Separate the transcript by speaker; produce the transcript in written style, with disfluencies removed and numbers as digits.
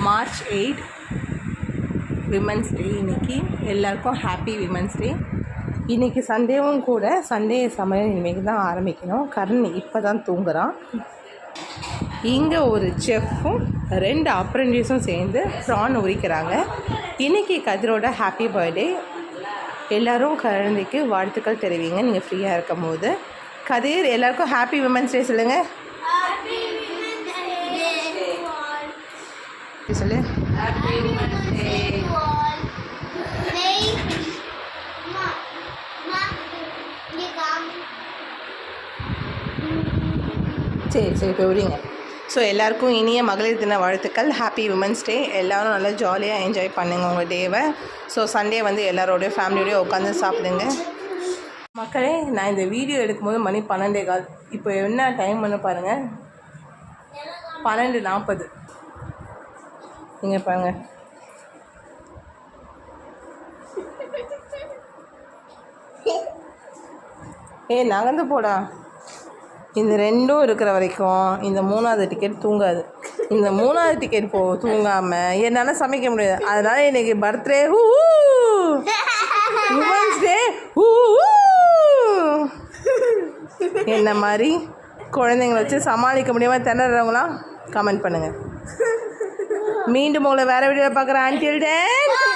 Speaker 1: March 8 women's day. இன்றைக்கி எல்லாருக்கும் happy women's day. இன்றைக்கி சண்டேவும் கூட. சண்டே சமையல் இனிமேல் தான் ஆரம்பிக்கணும். கரண் இப்போ தான் தூங்குறான். இங்கே ஒரு செஃப்பும் 2 அப்ரெண்டிஸும் சேர்ந்து ப்ரான் உரிக்கிறாங்க. இன்றைக்கி கதிரோட ஹாப்பி பர்த்டே. எல்லோரும் குழந்தைக்கு வாழ்த்துக்கள் தெரிவிங்க நீங்கள் ஃப்ரீயாக இருக்கும் போது. கதிர் எல்லாருக்கும் ஹாப்பி விமன்ஸ் டே சொல்லுங்கள். சொல்லு. சரி இப்போ விடுங்க. ஸோ எல்லாருக்கும் இனிய மகளிர் தின வாழ்த்துக்கள். Happy women's day. எல்லோரும் நல்லா ஜாலியாக என்ஜாய் பண்ணுங்க உங்கள் டேவை. ஸோ சண்டே வந்து எல்லாரோடைய ஃபேமிலியோடய உட்காந்து சாப்பிடுங்க. மக்களே, நான் இந்த வீடியோ எடுக்கும்போது மணி 12:15. இப்போ என்ன டைம் பண்ண பாருங்கள், 12:40. நீங்கள் பாருங்க. நகர்ந்து போடா. இந்த 2ம் இருக்கிற வரைக்கும் இந்த 3வது டிக்கெட் தூங்காது. இந்த 3வது டிக்கெட் தூங்காமல் என்னால் சமைக்க முடியாது. அதனால் இன்றைக்கி பர்த்டே உமன்ஸ் டே என்ன மாதிரி குழந்தைங்களை வச்சு சமாளிக்க முடியாமல் திணறவங்களாம் கமெண்ட் பண்ணுங்கள். மீண்டும் உங்களை வேறு வீடியோவில் பார்க்குறேன். Until then.